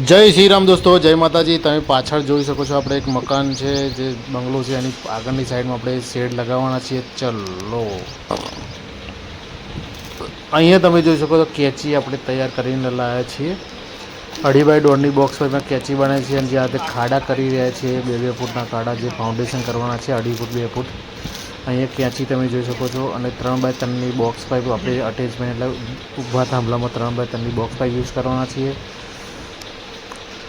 જય શ્રી રામ દોસ્તો, જય માતાજી। તમે પાછળ જોઈ શકો છો, આપણે એક મકાન છે જે બંગલો છે, એની આગળની સાઈડમાં આપણે શેડ લગાવવાના છીએ। ચલો અહીંયા તમે જોઈ શકો છો કેચી આપણે તૈયાર કરીને લાવ્યા છીએ। 2.5 બાય 1.5ની બોક્સ પર કેચી બનાવી છે અને જ્યાં તે ખાડા કરી રહ્યા છે, 2-2 ફૂટના ખાડા જે ફાઉન્ડેશન કરવાના છે, 2.5 ફૂટ 2 ફૂટ। અહીંયા કેચી તમે જોઈ શકો છો અને 3 બાય 3ની બોક્સ પાઇપ આપણે અટેચમેન્ટ એટલે ઊભા થાંભલામાં 3 બાય 3ની બોક્સ પાઇપ યુઝ કરવાના છીએ।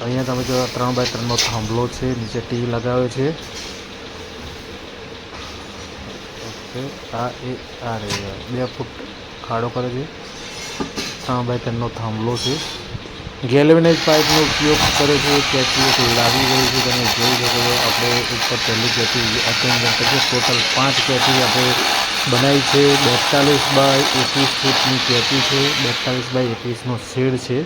અહીંયા તમે જો 3 બાય 3નો થાંભલો છે, નીચે ટી લગાવ્યો છે। ઓકે, આ રે 2 ફૂટ ખાડો કરે છે, 3 બાય 3નો થાંભલો છે। ગેલ્વેનાઇઝ પાઇપનો ઉપયોગ કરે છે, કેચી એક લાગી ગઈ છે, તમે જોઈ શકો છો। આપણે ઉપર પહેલી કેચી અટેચમેન્ટ કરીએ, ટોટલ 5 કેચી આપણે બનાવી છે। 42 બાય 21 ફૂટની કેચી છે, 42 બાય 21નો શેડ છે।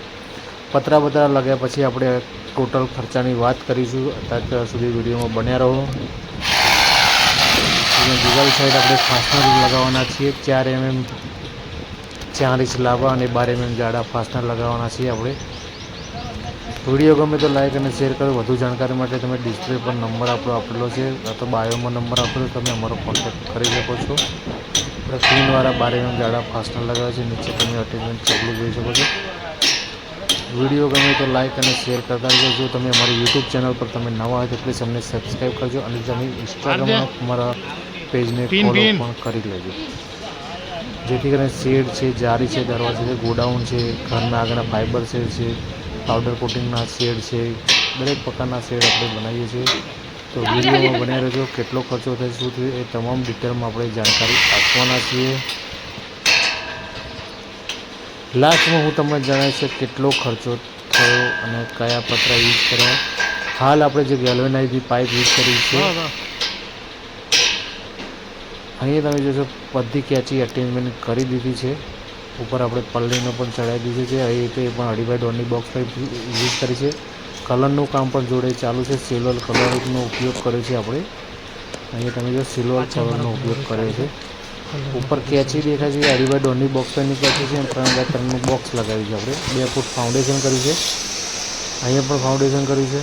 પતરા બતરા લગ્યા પછી આપણે ટોટલ ખર્ચાની વાત કરીશું। અત્યાર સુધી વિડીયોમાં બન્યા રહો। દિવાલ સાઈડ આપણે ફાસ્ટનર લગાવવાના છીએ, 4 mm 4 ઇંચ લાંબા અને 12 mm જાડા ફાસ્ટનર લગાવવાના છીએ આપણે। વિડીયો ગમે તો લાઈક અને શેર કરો। વધુ જાણકારી માટે તમે ડિસ્પ્લે પર નંબર આપણો આપેલો છે, તો બાયોમાં નંબર આપેલો, તમે અમારો કોન્ટેક્ટ કરી શકો છો। આપણે પિનવાળા 12 mm જાડા ફાસ્ટનર લગાવે છે, નીચે તમે અટેચમેન્ટ ચગલું જોઈ શકો છો। વિડીયો ગમે તો લાઇક અને શેર કરતા રહેજો। જો તમે અમારી યુટ્યુબ ચેનલ પર તમે નવા હોય તો પ્લીઝ અમને સબસ્ક્રાઈબ કરજો અને તમે ઇન્સ્ટાગ્રામમાં અમારા પેજને ફોલો પણ કરી લેજો, જેથી કરીને શેડ છે, જારી છે, દરવાજા છે, ગોડાઉન છે, ઘરના આગળના ફાઇબર શેડ છે, પાવડર કોટિંગના શેડ છે, દરેક પ્રકારના શેડ આપણે બનાવીએ છીએ। તો વિડીયોમાં બન્યા રહેજો। કેટલો ખર્ચો થાય, શું થયું, એ તમામ ડિટેલમાં આપણે જાણકારી આપવાના છીએ। લાસ્ટમાં હું તમને જણાવીશ કે કેટલો ખર્ચો થયો અને કયા પતરા યુઝ કર્યા। હાલ આપણે જે ગેલ્વેનાઇઝની પાઇપ યુઝ કરી છે, અહીંયા તમે જોશો બધી કેચી અટેચમેન્ટ કરી દીધી છે। ઉપર આપણે પલ્લીનો પણ ચડાવી દીધી છે। અહીં તે પણ 2.5 બાય 1.5ની બોક્સ પાઇપ યુઝ કરી છે। કલરનું કામ પણ જોડે ચાલુ છે, સિલ્વર કલરનો ઉપયોગ કર્યો છે આપણે। અહીંયા તમે જો સિલ્વર કલરનો ઉપયોગ કર્યો છે। ઉપર કેચી દેખાય છે, 2.5 બાય 1.5ની બોક્સ પાઇપની કેચી છે અને 3 બાય 3નું બોક્સ લગાવ્યું છે આપણે। 2 ફૂટ ફાઉન્ડેશન કર્યું છે, અહીંયા પણ ફાઉન્ડેશન કર્યું છે,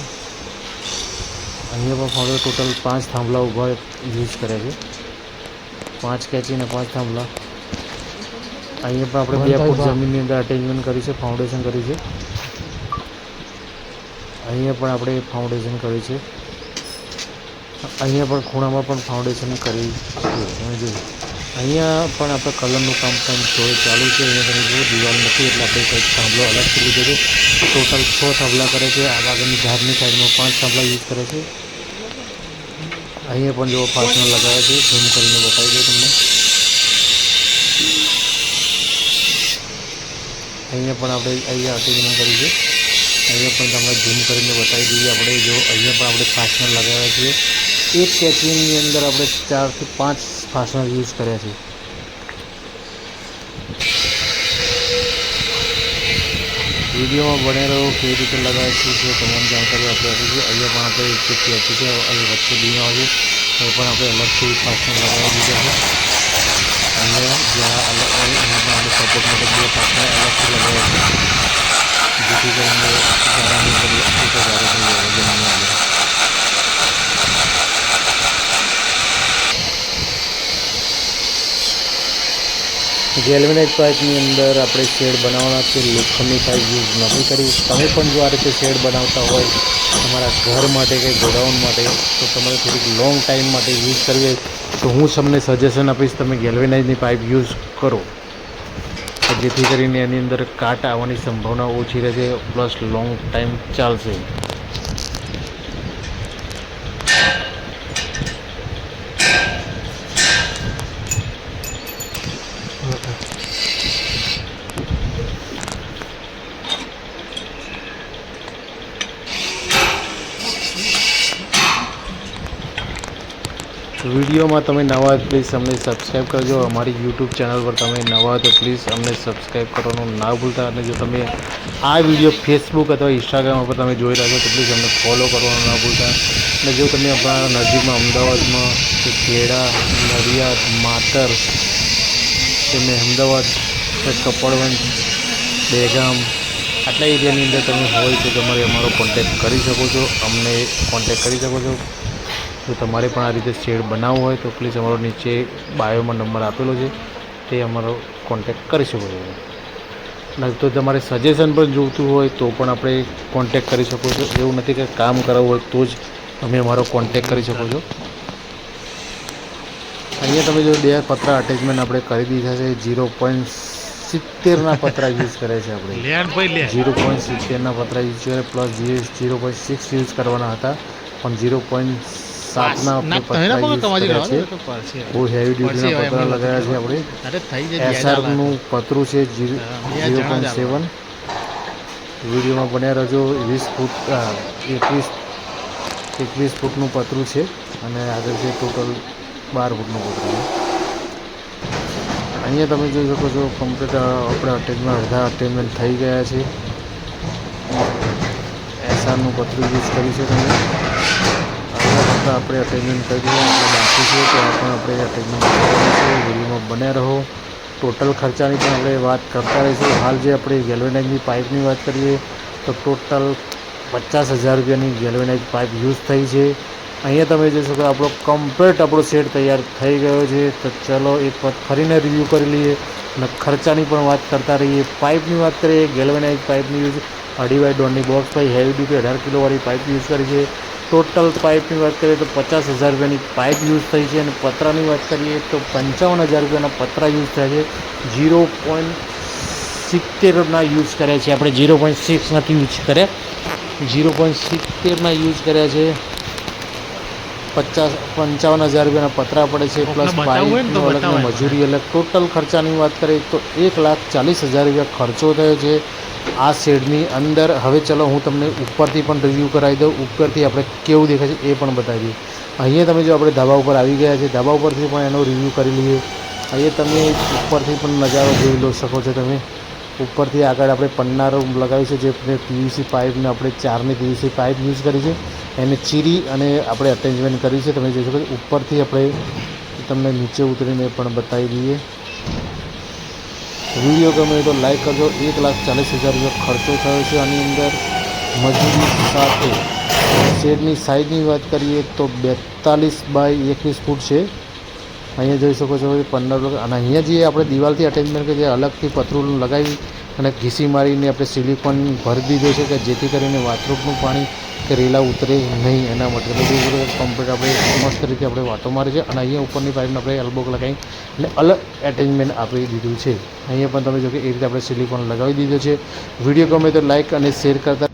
અહીંયા પણ ફાઉન્ડેશન। ટોટલ 5 થાંભલા ઊભા યુઝ કર્યા છે, 5 કેચી અને 5 થાંભલા। અહીંયા પણ આપણે 2 ફૂટ જમીનની અંદર અટેચમેન્ટ કરી છે, ફાઉન્ડેશન કર્યું છે। અહીંયા પણ આપણે ફાઉન્ડેશન કર્યું છે, અહીંયા પણ ખૂણામાં પણ ફાઉન્ડેશન કરી છે, તમે જોયું। અહીંયા પણ આપણે કલરનું કામ પણ થોડું ચાલુ છે। અહીંયા તમે જુઓ દિવાલ નથી એટલે આપણે કંઈક થાંભલો અલગથી લીધો છે। ટોટલ 6 થાંભલા કરે છે, આ આગળની ધારની સાઈડમાં 5 થાંભલા યુઝ કરે છે। અહીંયા પણ જો ફાસ્ટનર લગાવે છે, ઝૂમ કરીને બતાવી દઉં તમને। અહીંયા પણ આપણે અહીંયા અટેચમેન્ટ કરી છે, અહીંયા પણ તમને ઝૂમ કરીને બતાવી દઈએ આપણે। જો અહીંયા પણ આપણે ફાસ્ટનર લગાવ્યા છીએ, એક કેચીની અંદર આપણે 4 થી 5 ફાસ્ટનર યુઝ કર્યા છે। વિડીયોમાં બને રહો, કેવી રીતે લગાવે છે તમામ જાણકારી આપણે આપીશું। અહીંયા પણ આપણે એક કેચી છે, અહીં વચ્ચે બીમ આવે છે, એ પણ આપણે અલગથી ફાસ્ટનર લગાવી દીધા છે। અહીંયા જ્યાં અહીંયા પણ આપણે સપોર્ટ માટે 2 ફાસ્ટનર અલગથી લગાવ્યા છે, જેથી કરીને ગાળાની અંદર એક ગાળો થઈ જાય જમીનની અંદર। ગેલ્વેનાઇઝ પાઇપની અંદર આપણે શેડ બનાવવાના છે, લોખંડની પાઇપ યુઝ નથી કરી। તમે પણ જો આ રીતે શેડ બનાવતા હોય તમારા ઘર માટે કે ગોડાઉન માટે, તો તમારે થોડીક લોંગ ટાઈમ માટે યુઝ કરવી હોય તો હું તમને સજેશન આપીશ, તમે ગેલ્વેનાઇઝની પાઇપ યુઝ કરો, જેથી કરીને એની અંદર કાટ આવવાની સંભાવના ઓછી રહેશે, પ્લસ લોંગ ટાઈમ ચાલશે। વિડીયોમાં તમે નવા હોય પ્લીઝ અમને સબસ્ક્રાઈબ કરજો। અમારી યુટ્યુબ ચેનલ પર તમે નવા હોય તો પ્લીઝ અમને સબસ્ક્રાઈબ કરવાનું ના ભૂલતા। અને જો તમે આ વિડીયો ફેસબુક અથવા ઇન્સ્ટાગ્રામ પર તમે જોઈ રહ્યા છો તો પ્લીઝ અમને ફોલો કરવાનું ના ભૂલતા। અને જો તમે આપણા નજીકમાં અમદાવાદમાં કે ખેડા, નડિયાદ, માતર કે અમદાવાદ કે કપડવંજ, દહેગામ આટલા એરિયાની અંદર તમે હોય તો તમારે અમારો કોન્ટેક કરી શકો છો, અમને કોન્ટેક કરી શકો છો. જો તમારે પણ આ રીતે શેડ બનાવવું હોય તો પ્લીઝ અમારો નીચે બાયોમાં નંબર આપેલો છે, તે અમારો કોન્ટેક કરી શકો છો. અને તો તમારે સજેશન પણ જોઈતું હોય તો પણ આપણે કોન્ટેક કરી શકો છો. એવું નથી કે કામ કરાવવું હોય તો જ તમે અમારો કોન્ટેક કરી શકો છો. અહીંયા તમે જો 2 પતરા અટેચમેન્ટ આપણે કરી દીધા છે. 0.70ના પતરા યુઝ કરે છે આપણે. 0.70ના પતરા યુઝ કરે પ્લસ 0.6 યુઝ કરવાના હતા, પણ 0.7ના આપણે પતરા યુઝ કર્યા છે. બહુ હેવી ડ્યુટીના પતરા લગાવ્યા છે આપણે. એસઆરનું પતરું છે 0.7. વિડીયોમાં બન્યા રહેજો. 20 ફૂટ 21 ફૂટનું પતરું છે અને આગળ છે ટોટલ 12 ફૂટનું પતરું. અહીંયા તમે જોઈ શકો છો કમ્પ્લીટ આપણે અટેચમેન્ટ અડધા અટેચમેન્ટ થઈ ગયા છે. એસઆરનું પતરું યુઝ કર્યું છે. તમે અડધા આપણે અટેચમેન્ટ કરી દીધું, આપણે બાકી છે તો આ પણ આપણે અટેચમેન્ટ કરવાનું છે. વિડીયોમાં બન્યા રહો. ટોટલ ખર્ચાની પણ આપણે વાત કરતા રહીશું. હાલ જે આપણે ગેલ્વેનાઇઝની પાઇપની વાત કરીએ તો ટોટલ 50,000 રૂપિયાની ગેલ્વેનાઇઝ પાઇપ યુઝ થઈ છે. અહીંયા તમે જોઈ શકો આપણો કમ્પ્લીટ આપણો સેટ તૈયાર થઈ ગયો છે. તો ચલો એક વખત ફરીને રિવ્યૂ કરી લઈએ અને ખર્ચાની પણ વાત કરતા રહીએ. પાઇપની વાત કરીએ, ગેલ્વેનાઇઝ પાઇપની યુઝ 2.5 બોક્સ ભાઈ હેવી ડ્યુટી 18 કિલોવાળી પાઇપ યુઝ કરી છે. ટોટલ પાઇપની વાત કરીએ તો 50,000 રૂપિયાની પાઇપ યુઝ થઈ છે. અને પતરાની વાત કરીએ તો 55,000 રૂપિયાના પતરા યુઝ થયા છે. 0.70ના યુઝ કર્યા છે આપણે, 0.6 નથી યુઝ કર્યા. 0.70ના યુઝ કર્યા છે. 55,000 રૂપિયાના પતરા પડે છે પ્લસ પાઇપનું અલગ મજૂરી અલગ. ટોટલ ખર્ચાની વાત કરીએ તો 1,40,000 રૂપિયા ખર્ચો થયો છે આ શેડની અંદર. હવે ચલો હું તમને ઉપરથી પણ રિવ્યૂ કરાવી દઉં. ઉપરથી આપણે કેવું દેખાય છે એ પણ બતાવી દઈએ. અહીંયા તમે જો આપણે ધાબા ઉપર આવી ગયા છે, ધાબા ઉપરથી પણ એનો રિવ્યૂ કરી લઈએ. અહીંયા તમે ઉપરથી પણ નજારો જોઈ લો શકો છો તમે. ઉપરથી આગળ આપણે પન્નારો લગાવી છે, જે પીવીસી પાઇપને આપણે 4ની પીવીસી પાઇપ યુઝ કરી છે, એને ચીરી અને આપણે અટેચમેન્ટ કરી છે. તમે જોઈ શકો છો ઉપરથી આપણે તમને નીચે ઉતરીને પણ બતાવી દઈએ. વિડીયો ગમે તો લાઈક કરજો. 1,40,000 રૂપિયા ખર્ચો થયો છે આની અંદર મજૂરી સાથે. શેડની સાઇઝની વાત કરીએ તો 42 બાય 21 ફૂટ છે. અહીંયા જોઈ શકો છો 15. અને અહીંયા જે આપણે દિવાલથી અટેચમેન્ટ કે જે અલગથી પતરું લગાવી અને ઘીસી મારીને આપણે સિલિકોન ભરી દીધો છે કે જેથી કરીને વાથરૂમનું પાણી કે રેલા ઉતરે નહીં એના માટે. કમ્પ્લીટ આપણે મસ્ત રીતે આપણે વાટો મારી છે. અને અહીંયા ઉપરની પાઇપને આપણે એલ્બોક લગાવી અને અલગ એટેચમેન્ટ આપી દીધું છે. અહીંયા પણ તમે જો કે એ રીતે આપણે સિલિકોન લગાવી દીધો છે. વિડીયો ગમે તો લાઇક અને શેર કરતા